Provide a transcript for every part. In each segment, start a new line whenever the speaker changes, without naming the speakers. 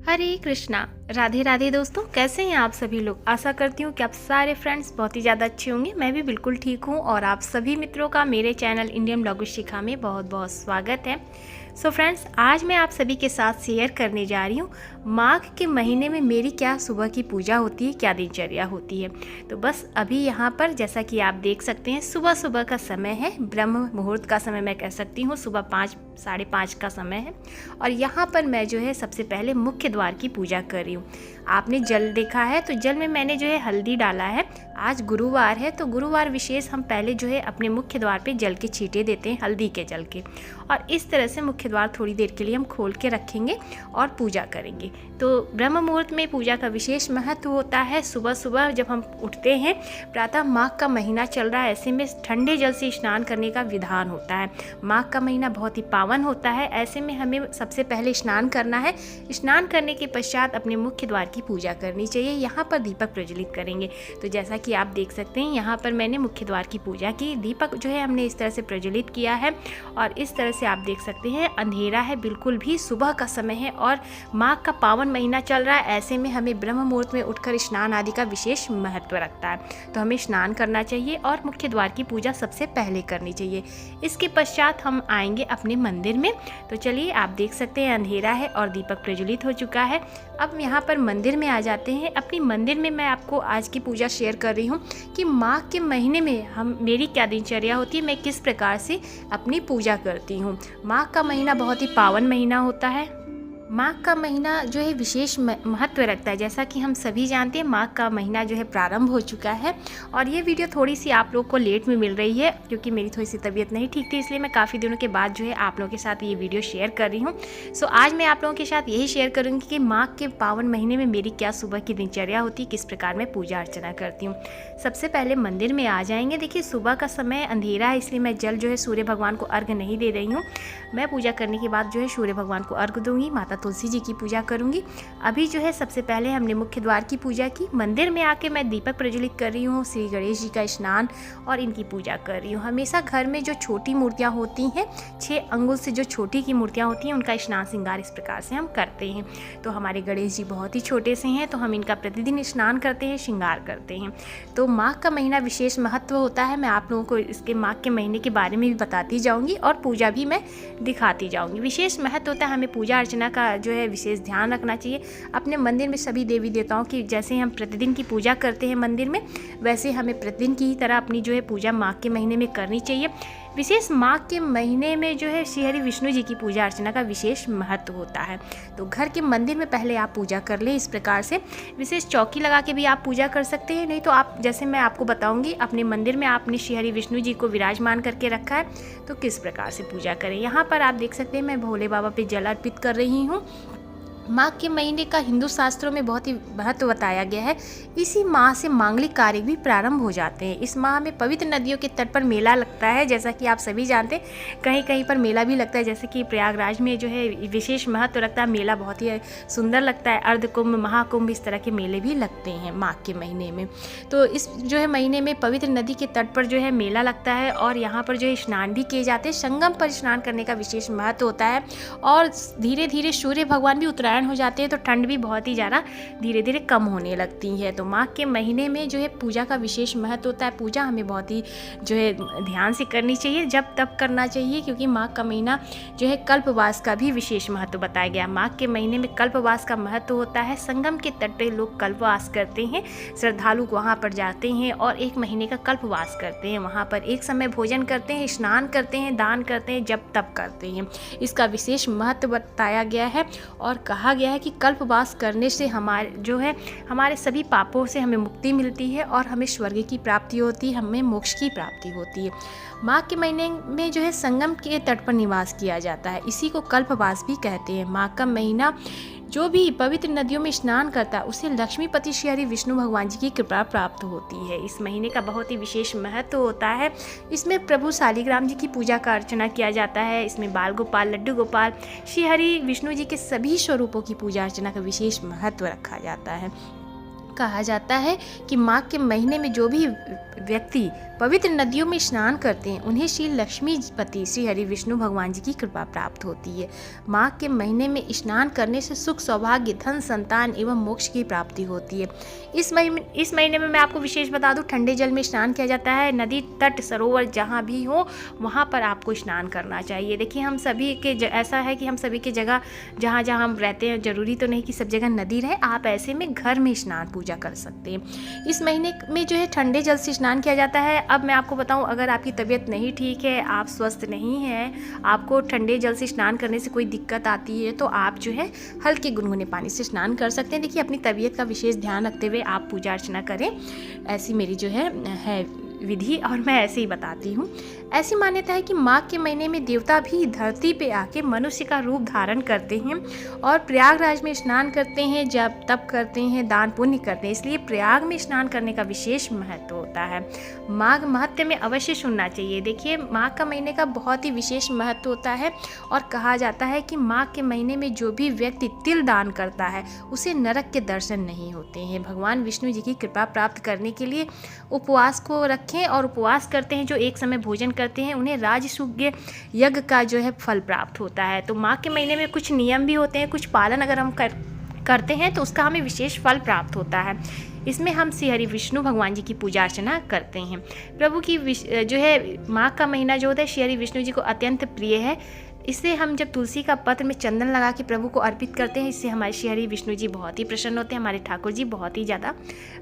हरे कृष्णा। राधे राधे दोस्तों, कैसे हैं आप सभी लोग। आशा करती हूँ कि आप सारे फ्रेंड्स बहुत ही ज़्यादा अच्छे होंगे। मैं भी बिल्कुल ठीक हूँ और आप सभी मित्रों का मेरे चैनल इंडियन ब्लॉग शिखा में बहुत बहुत स्वागत है। सो फ्रेंड्स, आज मैं आप सभी के साथ शेयर करने जा रही हूँ माघ के महीने में मेरी क्या सुबह की पूजा होती है, क्या दिनचर्या होती है। तो बस अभी यहाँ पर जैसा कि आप देख सकते हैं सुबह सुबह का समय है, ब्रह्म मुहूर्त का समय मैं कह सकती हूँ, सुबह 5 साढ़े 5 का समय है। और यहाँ पर मैं जो है सबसे पहले मुख्य द्वार की पूजा कर रही हूँ। आपने जल देखा है तो जल में मैंने जो है हल्दी डाला है। आज गुरुवार है तो गुरुवार विशेष हम पहले जो है अपने मुख्य द्वार पे जल के छींटे देते हैं, हल्दी के जल के। और इस तरह से मुख्य द्वार थोड़ी देर के लिए हम खोल के रखेंगे और पूजा करेंगे। तो ब्रह्म मुहूर्त में पूजा का विशेष महत्व होता है। सुबह सुबह जब हम उठते हैं, प्रातः माघ का महीना चल रहा है, ऐसे में ठंडे जल से स्नान करने का विधान होता है। माघ का महीना बहुत ही पावन होता है, ऐसे में हमें सबसे पहले स्नान करना है। स्नान करने के पश्चात अपने मुख्य द्वार की पूजा करनी चाहिए। यहाँ पर दीपक प्रज्वलित करेंगे। तो जैसा कि आप देख सकते हैं यहाँ पर मैंने मुख्य द्वार की पूजा की। दीपक जो है हमने इस तरह से प्रज्वलित किया है और इस तरह से आप देख सकते हैं अंधेरा है, बिल्कुल भी सुबह का समय है और माघ का पावन महीना चल रहा है। ऐसे में हमें ब्रह्म मुहूर्त में उठकर स्नान आदि का विशेष महत्व रखता है। तो हमें स्नान करना चाहिए और मुख्य द्वार की पूजा सबसे पहले करनी चाहिए। इसके पश्चात हम आएंगे अपने मंदिर में। तो चलिए, आप देख सकते हैं अंधेरा है और दीपक प्रज्वलित हो चुका है। अब यहाँ पर मंदिर में आ जाते हैं। अपनी मंदिर में मैं आपको आज की पूजा शेयर कर रही हूँ कि माघ के महीने में मेरी क्या दिनचर्या होती है, मैं किस प्रकार से अपनी पूजा करती हूँ। माघ का महीना बहुत ही पावन महीना होता है। माघ का महीना जो है विशेष महत्व रखता है। जैसा कि हम सभी जानते हैं माघ का महीना जो है प्रारंभ हो चुका है और ये वीडियो थोड़ी सी आप लोग को लेट में मिल रही है क्योंकि मेरी थोड़ी सी तबीयत नहीं ठीक थी, इसलिए मैं काफ़ी दिनों के बाद जो है आप लोगों के साथ ये वीडियो शेयर कर रही हूँ। सो आज मैं आप लोगों के साथ यही शेयर करूँगी कि माघ के पावन महीने में मेरी क्या सुबह की दिनचर्या होती है, किस प्रकार मैं पूजा अर्चना करती हूँ। सबसे पहले मंदिर में आ जाएंगे। देखिए सुबह का समय अंधेरा है, इसलिए मैं जल जो है सूर्य भगवान को अर्घ्य नहीं दे रही हूँ। मैं पूजा करने के बाद जो है सूर्य भगवान को अर्घ्य दूंगी, माता तुलसी जी की पूजा करूंगी। अभी जो है सबसे पहले हमने मुख्य द्वार की पूजा की। मंदिर में आके मैं दीपक प्रज्वलित कर रही हूँ, श्री गणेश जी का स्नान और इनकी पूजा कर रही हूँ। हमेशा घर में जो छोटी मूर्तियाँ होती हैं, 6 अंगुल से जो छोटी की मूर्तियाँ होती हैं, उनका स्नान श्रृंगार इस प्रकार से हम करते हैं। तो हमारे गणेश जी बहुत ही छोटे से हैं, तो हम इनका प्रतिदिन स्नान करते हैं, श्रृंगार करते हैं। तो माघ का महीना विशेष महत्व होता है। मैं आप लोगों को इसके माघ के महीने के बारे में भी बताती जाऊँगी और पूजा भी मैं दिखाती जाऊँगी। विशेष महत्व होता है, हमें पूजा अर्चना का जो है विशेष ध्यान रखना चाहिए। अपने मंदिर में सभी देवी देवताओं की जैसे हम प्रतिदिन की पूजा करते हैं मंदिर में, वैसे हमें प्रतिदिन की तरह अपनी जो है पूजा माघ के महीने में करनी चाहिए। विशेष माघ के महीने में जो है श्री हरि विष्णु जी की पूजा अर्चना का विशेष महत्व होता है। तो घर के मंदिर में पहले आप पूजा कर लें। इस प्रकार से विशेष चौकी लगा के भी आप पूजा कर सकते हैं, नहीं तो आप जैसे मैं आपको बताऊंगी अपने मंदिर में आपने श्री हरि विष्णु जी को विराजमान करके रखा है तो किस प्रकार से पूजा करें। यहाँ पर आप देख सकते हैं मैं भोले बाबा पे जल अर्पित कर रही हूँ। माघ के महीने का हिंदू शास्त्रों में बहुत ही महत्व बताया गया है। इसी माह से मांगलिक कार्य भी प्रारंभ हो जाते हैं। इस माह में पवित्र नदियों के तट पर मेला लगता है, जैसा कि आप सभी जानते हैं। कहीं कहीं पर मेला भी लगता है, जैसे कि प्रयागराज में जो है विशेष महत्व रखता है। मेला बहुत ही सुंदर लगता है। अर्धकुंभ, महाकुंभ, इस तरह के मेले भी लगते हैं माघ के महीने में। तो इस जो है महीने में पवित्र नदी के तट पर जो है मेला लगता है और यहाँ पर जो है स्नान भी किए जाते हैं। संगम पर स्नान करने का विशेष महत्व होता है और धीरे धीरे सूर्य भगवान भी उत्तरायण हो जाते हैं तो ठंड भी बहुत ही ज़्यादा धीरे धीरे कम होने लगती है। तो माघ के महीने में जो है पूजा का विशेष महत्व होता है। पूजा हमें बहुत ही जो है ध्यान से करनी चाहिए, जब तब करना चाहिए, क्योंकि माघ का महीना जो है कल्पवास का भी विशेष महत्व बताया गया। माघ के महीने में कल्पवास का महत्व होता है। संगम के तट पर लोग कल्पवास करते हैं, श्रद्धालु वहाँ पर जाते हैं और 1 महीने का कल्पवास करते हैं। वहाँ पर एक समय भोजन करते हैं, स्नान करते हैं, दान करते हैं, जब तब करते हैं। इसका विशेष महत्व बताया गया है और कहा गया है कि कल्पवास करने से हमारे सभी पापों से हमें मुक्ति मिलती है और हमें स्वर्ग की प्राप्ति होती है, हमें मोक्ष की प्राप्ति होती है। माघ के महीने में जो है संगम के तट पर निवास किया जाता है, इसी को कल्पवास भी कहते हैं। माघ का महीना जो भी पवित्र नदियों में स्नान करता है उसे लक्ष्मीपति श्री हरि विष्णु भगवान जी की कृपा प्राप्त होती है। इस महीने का बहुत ही विशेष महत्व होता है। इसमें प्रभु शालिग्राम जी की पूजा का अर्चना किया जाता है। इसमें बाल गोपाल, लड्डू गोपाल, श्री हरि विष्णु जी के सभी स्वरूपों की पूजा अर्चना का विशेष महत्व रखा जाता है। कहा जाता है कि माघ के महीने में जो भी व्यक्ति पवित्र नदियों में स्नान करते हैं उन्हें श्री लक्ष्मीपति श्री हरि विष्णु भगवान जी की कृपा प्राप्त होती है। माघ के महीने में स्नान करने से सुख, सौभाग्य, धन, संतान एवं मोक्ष की प्राप्ति होती है। इस महीने में मैं आपको विशेष बता दूं, ठंडे जल में स्नान किया जाता है। नदी, तट, सरोवर जहाँ भी हो वहाँ पर आपको स्नान करना चाहिए। देखिए, हम सभी के ऐसा है कि हम सभी की जगह जहाँ हम रहते हैं, जरूरी तो नहीं कि सब जगह नदी रहे, आप ऐसे में घर में स्नान पूजा कर सकते हैं। इस महीने में जो है ठंडे जल से स्नान किया जाता है। अब मैं आपको बताऊं, अगर आपकी तबीयत नहीं ठीक है, आप स्वस्थ नहीं हैं, आपको ठंडे जल से स्नान करने से कोई दिक्कत आती है, तो आप जो है हल्के गुनगुने पानी से स्नान कर सकते हैं। देखिए, अपनी तबीयत का विशेष ध्यान रखते हुए आप पूजा अर्चना करें। ऐसी मेरी जो है विधि और मैं ऐसे ही बताती हूँ। ऐसी मान्यता है कि माघ के महीने में देवता भी धरती पे आके मनुष्य का रूप धारण करते हैं और प्रयागराज में स्नान करते हैं, जप तप करते हैं, दान पुण्य करते हैं। इसलिए प्रयाग में स्नान करने का विशेष महत्व होता है। माघ महत्व में अवश्य सुनना चाहिए। देखिए, माघ का महीने का बहुत ही विशेष महत्व होता है और कहा जाता है कि माघ के महीने में जो भी व्यक्ति तिल दान करता है उसे नरक के दर्शन नहीं होते हैं। भगवान विष्णु जी की कृपा प्राप्त करने के लिए उपवास को रखें और उपवास करते हैं जो एक समय भोजन करते हैं, उन्हें राजसूय यज्ञ का जो है फल प्राप्त होता है। तो माघ के महीने में कुछ नियम भी होते हैं, कुछ पालन अगर हम करते हैं तो उसका हमें विशेष फल प्राप्त होता है। इसमें हम श्री हरि विष्णु भगवान जी की पूजा अर्चना करते हैं। प्रभु की जो है माघ का महीना जो होता है श्री हरि विष्णु जी को अत्यंत प्रिय है। इससे हम जब तुलसी का पत्र में चंदन लगा के प्रभु को अर्पित करते हैं, इससे हमारे श्री हरि विष्णु जी बहुत ही प्रसन्न होते हैं, हमारे ठाकुर जी बहुत ही ज़्यादा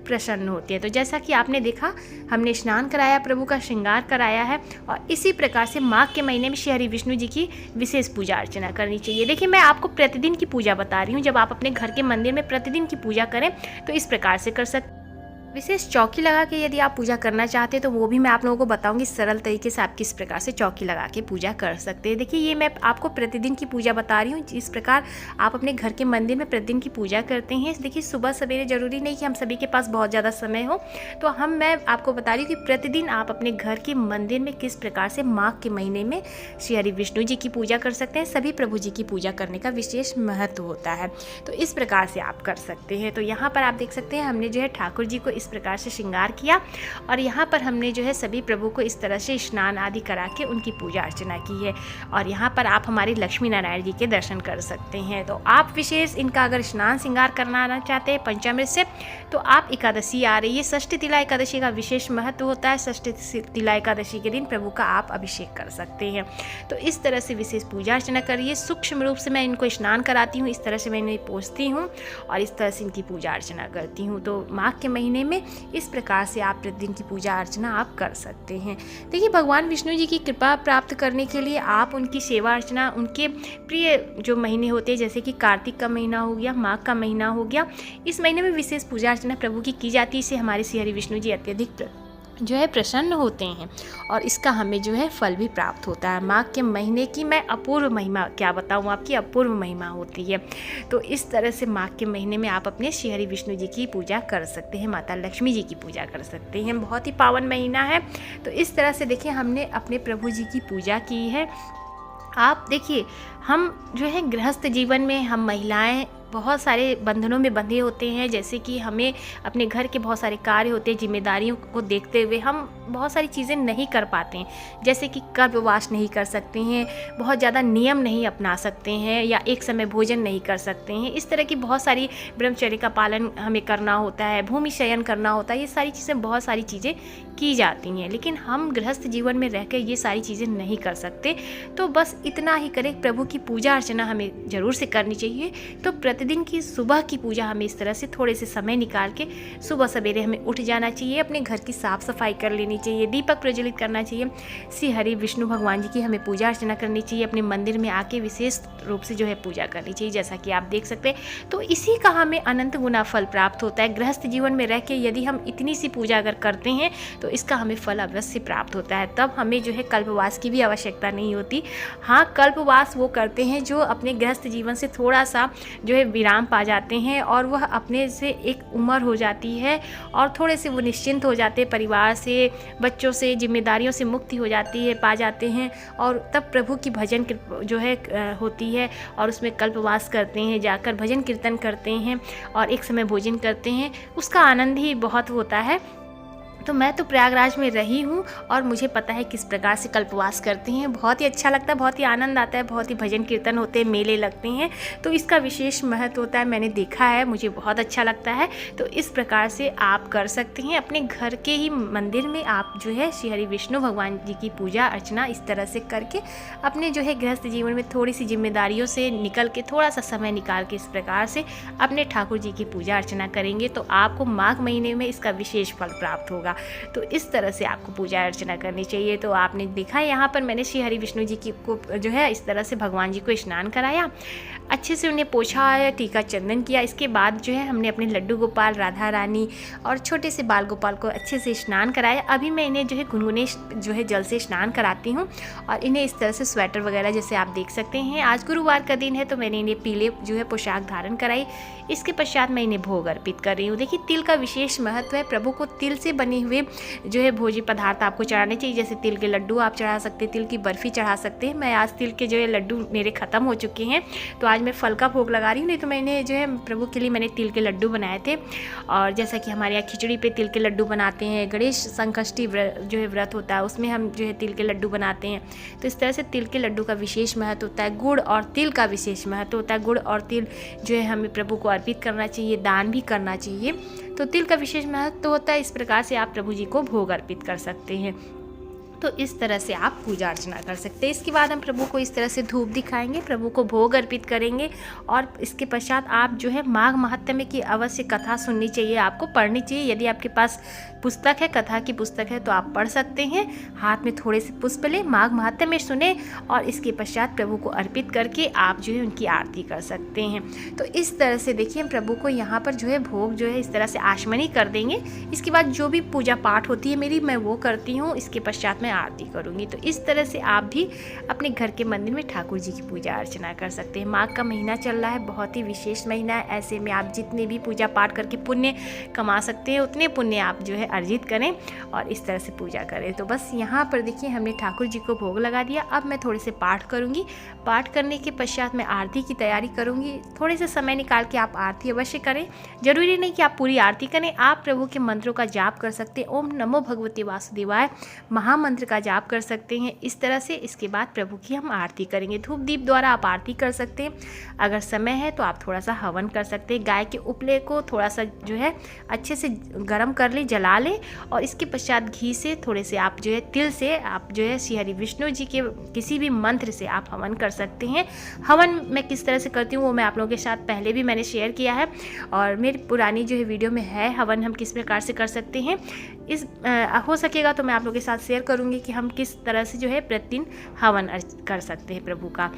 प्रसन्न होते हैं। तो जैसा कि आपने देखा, हमने स्नान कराया, प्रभु का श्रृंगार कराया है और इसी प्रकार से माघ के महीने में श्री हरि विष्णु जी की विशेष पूजा अर्चना करनी चाहिए। देखिए, मैं आपको प्रतिदिन की पूजा बता रही हूँ। जब आप अपने घर के मंदिर में प्रतिदिन की पूजा करें तो इस प्रकार से कर सकते। विशेष चौकी लगा के यदि आप पूजा करना चाहते हैं तो वो भी मैं आप लोगों को बताऊंगी सरल तरीके से आप किस प्रकार से चौकी लगा के पूजा कर सकते हैं। देखिए, ये मैं आपको प्रतिदिन की पूजा बता रही हूँ, जिस प्रकार आप अपने घर के मंदिर में प्रतिदिन की पूजा करते हैं। देखिए, सुबह सवेरे जरूरी नहीं कि हम सभी के पास बहुत ज़्यादा समय हो, तो मैं आपको बता रही हूँ कि प्रतिदिन आप अपने घर के मंदिर में किस प्रकार से माघ के महीने में श्री हरि विष्णु जी की पूजा कर सकते हैं। सभी प्रभु जी की पूजा करने का विशेष महत्व होता है, तो इस प्रकार से आप कर सकते हैं। तो यहाँ पर आप देख सकते हैं, हमने जो है ठाकुर जी को इस प्रकार से श्रृंगार किया और यहाँ पर हमने जो है सभी प्रभु को इस तरह से स्नान आदि करा के उनकी पूजा अर्चना की है। और यहाँ पर आप हमारे लक्ष्मी नारायण जी के दर्शन कर सकते हैं। तो आप विशेष इनका अगर स्नान श्रृंगार करना चाहते हैं पंचामृत से, तो आप एकादशी आ रही है, षष्ठी तिला एकादशी का विशेष महत्व होता है। षष्ठी तिला एकादशी के दिन प्रभु का आप अभिषेक कर सकते हैं। तो इस तरह से विशेष पूजा अर्चना करिए। सूक्ष्म रूप से मैं इनको स्नान कराती हूँ, इस तरह से मैं इन्हें पोंछती हूँ और इस तरह से इनकी पूजा अर्चना करती हूँ। तो माघ के महीने में इस प्रकार से आप प्रतिदिन की पूजा अर्चना आप कर सकते हैं। देखिए, भगवान विष्णु जी की कृपा प्राप्त करने के लिए आप उनकी सेवा अर्चना, उनके प्रिय जो महीने होते हैं जैसे कि कार्तिक का महीना हो गया, माघ का महीना हो गया, इस महीने में विशेष पूजा अर्चना प्रभु की जाती है। इससे हमारे श्री हरि विष्णु जी अत्यधिक जो है प्रसन्न होते हैं और इसका हमें जो है फल भी प्राप्त होता है। माघ के महीने की मैं अपूर्व महिमा क्या बताऊँ, आपकी अपूर्व महिमा होती है। तो इस तरह से माघ के महीने में आप अपने श्री हरि विष्णु जी की पूजा कर सकते हैं, माता लक्ष्मी जी की पूजा कर सकते हैं। बहुत ही पावन महीना है। तो इस तरह से देखिए, हमने अपने प्रभु जी की पूजा की है। आप देखिए, हम जो है गृहस्थ जीवन में हम महिलाएं बहुत सारे बंधनों में बंधे होते हैं, जैसे कि हमें अपने घर के बहुत सारे कार्य होते हैं, जिम्मेदारियों को देखते हुए हम बहुत सारी चीज़ें नहीं कर पाते हैं, जैसे कि गर्भवास नहीं कर सकते हैं, बहुत ज़्यादा नियम नहीं अपना सकते हैं या एक समय भोजन नहीं कर सकते हैं। इस तरह की बहुत सारी ब्रह्मचर्य का पालन हमें करना होता है, भूमि शयन करना होता है। ये सारी चीज़ें, बहुत सारी चीज़ें की जाती हैं, लेकिन हम गृहस्थ जीवन में रहकर ये सारी चीज़ें नहीं कर सकते। तो बस इतना ही करें, प्रभु की पूजा अर्चना हमें ज़रूर से करनी चाहिए। तो प्रतिदिन की सुबह की पूजा हमें इस तरह से थोड़े से समय निकाल के सुबह सवेरे हमें उठ जाना चाहिए, अपने घर की साफ़ सफाई कर लेनी चाहिए, दीपक प्रज्वलित करना चाहिए, श्री हरि विष्णु भगवान जी की हमें पूजा अर्चना करनी चाहिए, अपने मंदिर में आके विशेष रूप से जो है पूजा करनी चाहिए, जैसा कि आप देख सकते हैं। तो इसी का हमें अनंत गुना फल प्राप्त होता है। गृहस्थ जीवन में रह के यदि हम इतनी सी पूजा अगर करते हैं तो इसका हमें फल अवश्य प्राप्त होता है। तब हमें जो है कल्पवास की भी आवश्यकता नहीं होती। हाँ, कल्पवास वो करते हैं जो अपने गृहस्थ जीवन से थोड़ा सा जो है विराम पा जाते हैं और वह अपने से एक उम्र हो जाती है और थोड़े से वो निश्चिंत हो जाते हैं, परिवार से, बच्चों से, जिम्मेदारियों से मुक्ति हो जाती है, पा जाते हैं। और तब प्रभु की भजन जो है होती है और उसमें कल्पवास करते हैं, जाकर भजन कीर्तन करते हैं और एक समय भोजन करते हैं। उसका आनंद ही बहुत होता है। तो मैं तो प्रयागराज में रही हूँ और मुझे पता है किस प्रकार से कल्पवास करते हैं। बहुत ही अच्छा लगता है, बहुत ही आनंद आता है, बहुत ही भजन कीर्तन होते हैं, मेले लगते हैं, तो इसका विशेष महत्व होता है। मैंने देखा है, मुझे बहुत अच्छा लगता है। तो इस प्रकार से आप कर सकते हैं। अपने घर के ही मंदिर में आप जो है श्री हरि विष्णु भगवान जी की पूजा अर्चना इस तरह से करके अपने जो है गृहस्थ जीवन में थोड़ी सी जिम्मेदारियों से निकल के थोड़ा सा समय निकाल के इस प्रकार से अपने ठाकुर जी की पूजा अर्चना करेंगे तो आपको माघ महीने में इसका विशेष फल प्राप्त होगा। तो इस तरह से आपको पूजा अर्चना करनी चाहिए। तो आपने देखा यहाँ पर मैंने श्री हरि विष्णु जी की को जो है इस तरह से भगवान जी को स्नान कराया, अच्छे से उन्हें पोछा, टीका चंदन किया। इसके बाद जो है हमने अपने लड्डू गोपाल, राधा रानी और छोटे से बाल गोपाल को अच्छे से स्नान कराया। अभी मैं इन्हें जो है गुनगुने जो है जल से स्नान कराती हूँ और इन्हें इस तरह से स्वेटर वगैरह जैसे आप देख सकते हैं। आज गुरुवार का दिन है तो मैंने इन्हें पीले जो है पोशाक धारण कराई। इसके पश्चात मैं इन्हें भोग अर्पित कर रही हूँ। देखिए तिल का विशेष महत्व है। प्रभु को तिल से बने हुए जो है भोज्य पदार्थ आपको चढ़ाने चाहिए। जैसे तिल के लड्डू आप चढ़ा सकते हैं, तिल की बर्फ़ी चढ़ा सकते हैं। मैं आज तिल के जो है लड्डू मेरे ख़त्म हो चुके हैं तो आज मैं फल का भोग लगा रही हूँ। नहीं तो मैंने जो है प्रभु के लिए मैंने तिल के लड्डू बनाए थे। और जैसा कि हमारे यहाँ खिचड़ी पे तिल के लड्डू बनाते हैं, गणेश संकष्टी जो है व्रत होता है उसमें हम जो है तिल के लड्डू बनाते हैं। तो इस तरह से तिल के लड्डू का विशेष महत्व होता है। गुड़ और तिल का विशेष महत्व होता है। गुड़ और तिल जो है हमें प्रभु को अर्पित करना चाहिए, दान भी करना चाहिए। तो तिल का विशेष महत्व होता है। इस प्रकार से आप प्रभु जी को भोग अर्पित कर सकते हैं। तो इस तरह से आप पूजा अर्चना कर सकते हैं। इसके बाद हम प्रभु को इस तरह से धूप दिखाएंगे, प्रभु को भोग अर्पित करेंगे और इसके पश्चात आप जो है माघ महात्म्य की अवश्य कथा सुननी चाहिए, आपको पढ़नी चाहिए। यदि आपके पास पुस्तक है, कथा की पुस्तक है तो आप पढ़ सकते हैं। हाथ में थोड़े से पुष्प लें, माघ महात्म्य सुने और इसके पश्चात प्रभु को अर्पित करके आप जो है उनकी आरती कर सकते हैं। तो इस तरह से देखिए हम प्रभु को यहाँ पर जो है भोग जो है इस तरह से आचमनी कर देंगे। इसके बाद जो भी पूजा पाठ होती है मेरी मैं वो करती हूँ, इसके पश्चात मैं आरती करूँगी। तो इस तरह से आप भी अपने घर के मंदिर में ठाकुर जी की पूजा अर्चना कर सकते हैं। माघ का महीना चल रहा है, बहुत ही विशेष महीना है। ऐसे में आप जितने भी पूजा पाठ करके पुण्य कमा सकते हैं उतने पुण्य आप जो है अर्जित करें और इस तरह से पूजा करें। तो बस यहाँ पर देखिए हमने ठाकुर जी को भोग लगा दिया। अब मैं थोड़े से पाठ करूँगी। पाठ करने के पश्चात मैं आरती की तैयारी करूँगी। थोड़े से समय निकाल के आप आरती अवश्य करें। जरूरी नहीं कि आप पूरी आरती करें, आप प्रभु के मंत्रों का जाप कर सकते हैं। ओम नमो भगवते वासुदेवाय महामंत्र का जाप कर सकते हैं। इस तरह से इसके बाद प्रभु की हम आरती करेंगे। धूप दीप द्वारा आप आरती कर सकते हैं। अगर समय है तो आप थोड़ा सा हवन कर सकते हैं। गाय के उपले को थोड़ा सा जो है अच्छे से गर्म कर ले, जला ले और इसके पश्चात घी से थोड़े से आप जो है तिल से आप जो है श्री हरि विष्णु जी के किसी भी मंत्र से आप हवन कर सकते हैं। हवन मैं किस तरह से करती हूँ वो मैं आप लोगों के साथ पहले भी मैंने शेयर किया है और मेरी पुरानी जो है वीडियो में है हवन हम किस प्रकार से कर सकते हैं। हो सकेगा तो मैं आप लोगों के साथ शेयर करूँगी कि हम किस तरह से जो है प्रतिदिन हवन कर सकते हैं प्रभु का।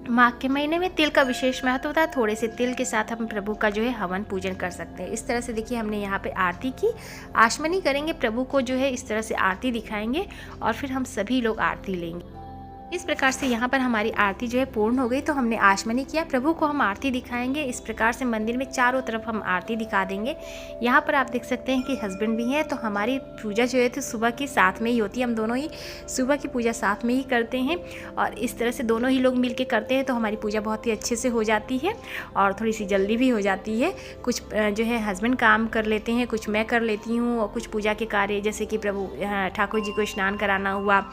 माघ के महीने में तिल का विशेष महत्व होता है। थोड़े से तिल के साथ हम प्रभु का जो है हवन पूजन कर सकते हैं। इस तरह से देखिए हमने यहाँ पे आरती की, आचमनी करेंगे, प्रभु को जो है इस तरह से आरती दिखाएंगे और फिर हम सभी लोग आरती लेंगे। इस प्रकार से यहाँ पर हमारी आरती जो है पूर्ण हो गई। तो हमने आचमनी किया, प्रभु को हम आरती दिखाएंगे। इस प्रकार से मंदिर में चारों तरफ हम आरती दिखा देंगे। यहाँ पर आप देख सकते हैं कि हस्बैंड भी हैं। तो हमारी पूजा जो है तो सुबह की साथ में ही होती है। हम दोनों ही सुबह की पूजा साथ में ही करते हैं और इस तरह से दोनों ही लोग मिल के करते हैं तो हमारी पूजा बहुत ही अच्छे से हो जाती है और थोड़ी सी जल्दी भी हो जाती है। कुछ जो है हस्बैंड काम कर लेते हैं, कुछ मैं कर लेती हूँ और कुछ पूजा के कार्य जैसे कि प्रभु ठाकुर जी को स्नान कराना हुआ,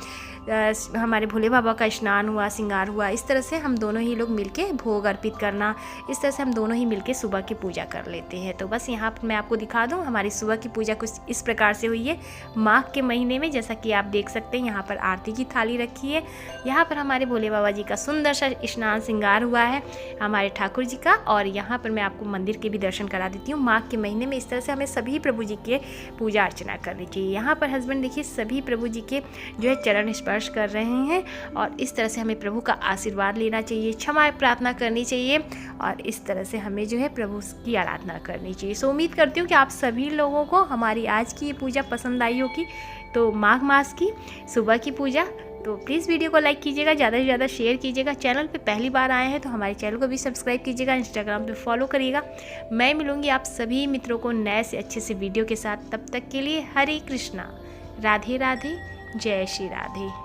हमारे भोले बाबा का स्नान हुआ, श्रृंगार हुआ। इस तरह से हम दोनों ही लोग मिलके भोग अर्पित करना, इस तरह से हम दोनों ही मिलके सुबह की पूजा कर लेते हैं। तो बस यहाँ पर मैं आपको दिखा दूँ हमारी सुबह की पूजा कुछ इस प्रकार से हुई है माघ के महीने में। जैसा कि आप देख सकते हैं यहाँ पर आरती की थाली रखी है, यहाँ पर हमारे भोले बाबा जी का सुंदर सा स्नान श्रृंगार हुआ है हमारे ठाकुर जी का। और यहाँ पर मैं आपको मंदिर के भी दर्शन करा देती हूँ। माघ के महीने में इस तरह से हमें सभी प्रभु जी के पूजा अर्चना करनी चाहिए। यहाँ पर हस्बैंड देखिए सभी प्रभु जी के जो है चरण स्पर्श कर रहे हैं और इस तरह से हमें प्रभु का आशीर्वाद लेना चाहिए, क्षमा प्रार्थना करनी चाहिए और इस तरह से हमें जो है प्रभु की आराधना करनी चाहिए। सो उम्मीद करती हूँ कि आप सभी लोगों को हमारी आज की ये पूजा पसंद आई होगी। तो माघ मास की सुबह की पूजा तो प्लीज़ वीडियो को लाइक कीजिएगा, ज़्यादा से ज़्यादा शेयर कीजिएगा। चैनल पे पहली बार आए हैं तो हमारे चैनल को भी सब्सक्राइब कीजिएगा, इंस्टाग्राम पे फॉलो करिएगा। मैं मिलूँगी आप सभी मित्रों को नए से अच्छे से वीडियो के साथ। तब तक के लिए हरे कृष्णा, राधे राधे, जय श्री राधे।